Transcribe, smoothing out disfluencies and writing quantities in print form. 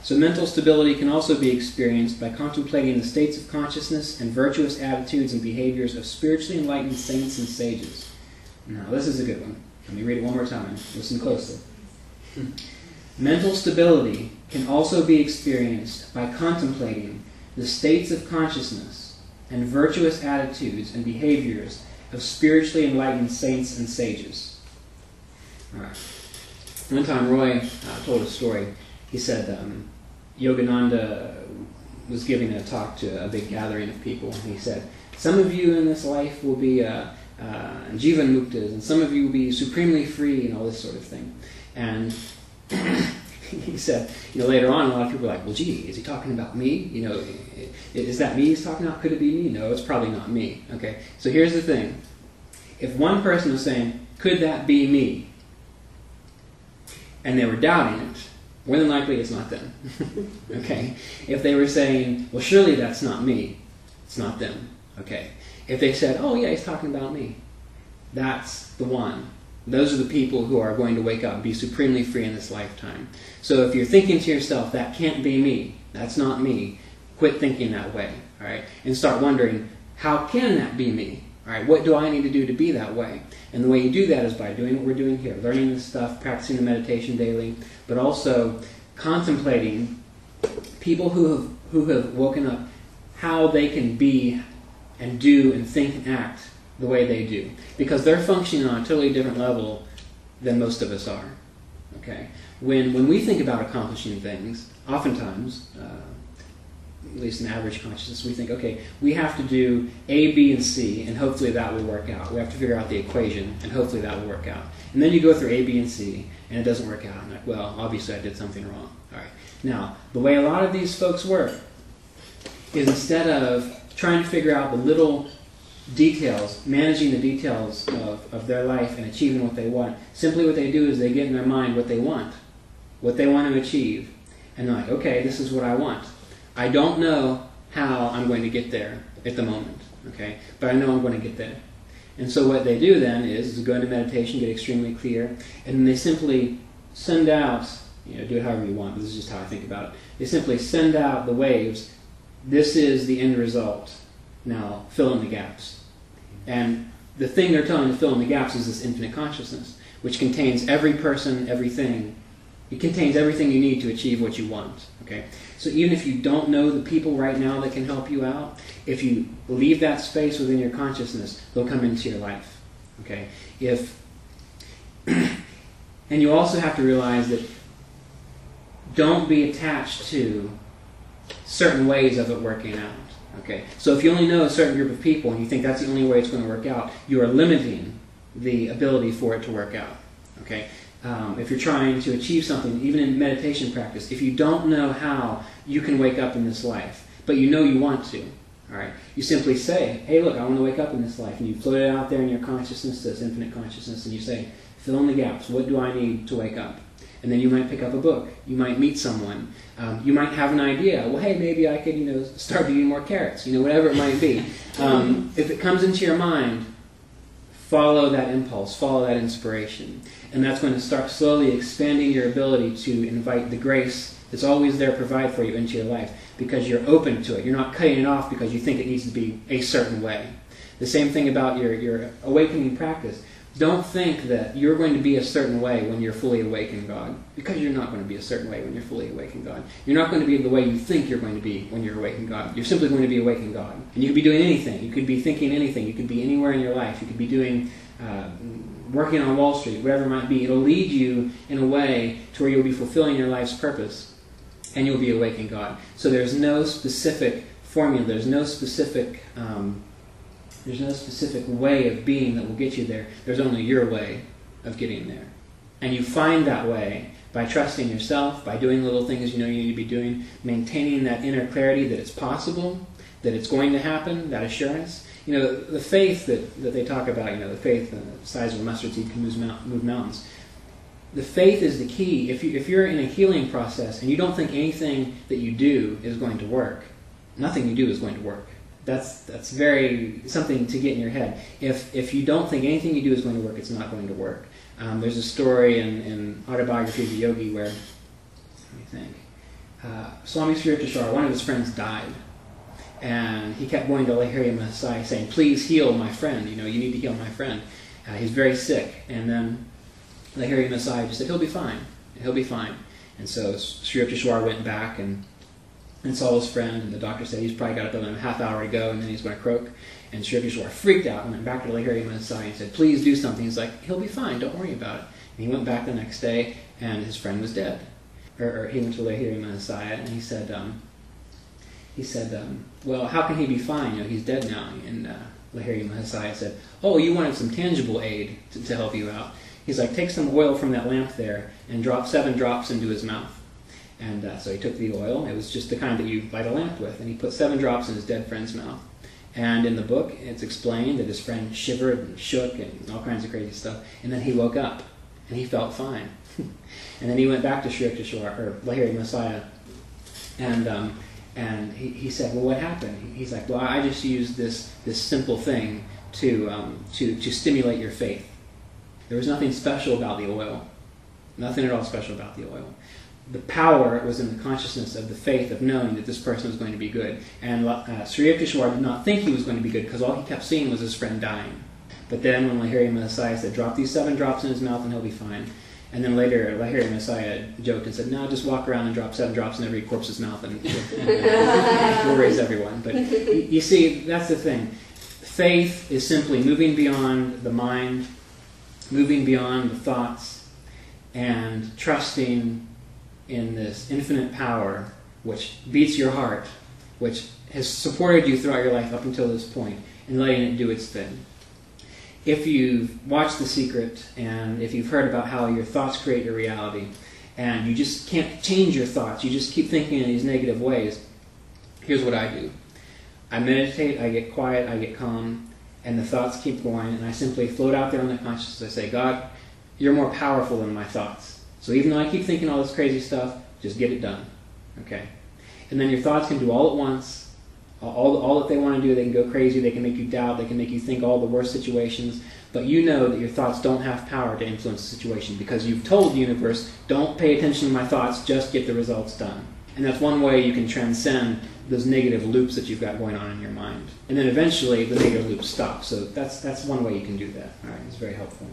So mental stability can also be experienced by contemplating the states of consciousness and virtuous attitudes and behaviors of spiritually enlightened saints and sages. Now, this is a good one. Let me read it one more time. Listen closely. Mental stability can also be experienced by contemplating the states of consciousness and virtuous attitudes and behaviors of spiritually enlightened saints and sages. All right. One time Roy told a story. He said Yogananda was giving a talk to a big gathering of people. And he said, some of you in this life will be Jivan Muktas, and some of you will be supremely free, and all this sort of thing. And he said, later on, a lot of people were like, well, gee, is he talking about me? Is that me he's talking about? Could it be me? No, it's probably not me. Okay, so here's the thing. If one person was saying, could that be me? And they were doubting it, more than likely it's not them. Okay? If they were saying, well, surely that's not me, it's not them. Okay? If they said, oh yeah, he's talking about me, that's the one. Those are the people who are going to wake up and be supremely free in this lifetime. So if you're thinking to yourself, that can't be me, that's not me, quit thinking that way. All right? And start wondering, how can that be me? All right, what do I need to do to be that way? And the way you do that is by doing what we're doing here, learning this stuff, practicing the meditation daily, but also contemplating people who have woken up, how they can be and do and think and act the way they do. Because they're functioning on a totally different level than most of us are. Okay? When we think about accomplishing things, oftentimes, at least in average consciousness, we think, okay, we have to do A, B, and C, and hopefully that will work out. We have to figure out the equation, and hopefully that will work out. And then you go through A, B, and C, and it doesn't work out. I'm like, well, obviously I did something wrong. All right. Now, the way a lot of these folks work is instead of trying to figure out the little details, managing the details of their life and achieving what they want, simply what they do is they get in their mind what they want to achieve. And they're like, okay, this is what I want. I don't know how I'm going to get there at the moment, okay? But I know I'm going to get there. And so what they do then is go into meditation, get extremely clear, and then they simply send out, do it however you want, but this is just how I think about it. They simply send out the waves. This is the end result. Now, fill in the gaps. And the thing they're telling to fill in the gaps is this infinite consciousness, which contains every person, everything. It contains everything you need to achieve what you want, okay? So even if you don't know the people right now that can help you out, if you leave that space within your consciousness, they'll come into your life, okay? And you also have to realize that don't be attached to certain ways of it working out, okay? So if you only know a certain group of people and you think that's the only way it's going to work out, you are limiting the ability for it to work out, okay? If you're trying to achieve something, even in meditation practice, if you don't know how you can wake up in this life, but you know you want to, all right, you simply say, hey, look, I want to wake up in this life. And you float it out there in your consciousness, this infinite consciousness, and you say, fill in the gaps. What do I need to wake up? And then you might pick up a book. You might meet someone. You might have an idea. Well, hey, maybe I could, start eating more carrots, whatever it might be. If it comes into your mind, follow that impulse, follow that inspiration. And that's going to start slowly expanding your ability to invite the grace that's always there to provide for you into your life because you're open to it. You're not cutting it off because you think it needs to be a certain way. The same thing about your awakening practice. Don't think that you're going to be a certain way when you're fully awakened God, because you're not going to be a certain way when you're fully awakened God. You're not going to be the way you think you're going to be when you're awakened God. You're simply going to be awakened God. And you could be doing anything. You could be thinking anything. You could be anywhere in your life. You could be doing working on Wall Street, whatever it might be. It'll lead you in a way to where you'll be fulfilling your life's purpose, and you'll be awakened God. So there's no specific formula. There's no specific way of being that will get you there. There's only your way of getting there. And you find that way by trusting yourself, by doing little things you know you need to be doing, maintaining that inner clarity that it's possible, that it's going to happen, that assurance. The faith that they talk about, the faith the size of a mustard seed can move mountains. The faith is the key. If you're in a healing process and you don't think anything that you do is going to work, nothing you do is going to work. That's very something to get in your head. If you don't think anything you do is going to work, it's not going to work. There's a story in Autobiography of a Yogi where, let me think, Swami Sri Yukteswar, one of his friends, died. And he kept going to Lahiri Mahasaya saying, please heal my friend, you need to heal my friend. He's very sick. And then Lahiri Mahasaya just said, he'll be fine. He'll be fine. And so Sri Yukteswar went back and saw his friend, and the doctor said he's probably got about a half hour to go, and then he's going to croak. And Sri Yukteswar freaked out and went back to Lahiri Mahasaya and said, please do something. He's like, he'll be fine, don't worry about it. And he went back the next day, and his friend was dead. Or he went to Lahiri Mahasaya, and he said, well, how can he be fine? He's dead now. And Lahiri Mahasaya said, oh, you wanted some tangible aid to help you out. He's like, take some oil from that lamp there and drop 7 drops into his mouth. And so he took the oil. It was just the kind that you light a lamp with. And he put 7 drops in his dead friend's mouth. And in the book, it's explained that his friend shivered and shook and all kinds of crazy stuff. And then he woke up, and he felt fine. And then he went back to Sri Yukteswar, or Lahiri Mahasaya, and he said, well, what happened? He's like, well, I just used this simple thing to stimulate your faith. There was nothing special about the oil. Nothing at all special about the oil. The power was in the consciousness of the faith of knowing that this person was going to be good. And Sri Yukteswar did not think he was going to be good because all he kept seeing was his friend dying. But then when Lahiri Mahasaya said, drop these 7 drops in his mouth and he'll be fine. And then later Lahiri Mahasaya joked and said, no, just walk around and drop 7 drops in every corpse's mouth and we'll raise everyone. But you see, that's the thing. Faith is simply moving beyond the mind, moving beyond the thoughts, and trusting in this infinite power which beats your heart, which has supported you throughout your life up until this point, and letting it do its thing. If you've watched The Secret, and if you've heard about how your thoughts create your reality, and you just can't change your thoughts, you just keep thinking in these negative ways, here's what I do. I meditate, I get quiet, I get calm, and the thoughts keep going, and I simply float out there on the consciousness. I say, God, you're more powerful than my thoughts. So even though I keep thinking all this crazy stuff, just get it done. Okay? And then your thoughts can do all at once. All that they want to do, they can go crazy, they can make you doubt, they can make you think all the worst situations, but you know that your thoughts don't have power to influence the situation because you've told the universe, don't pay attention to my thoughts, just get the results done. And that's one way you can transcend those negative loops that you've got going on in your mind. And then eventually the negative loops stop. So that's one way you can do that. All right, it's very helpful.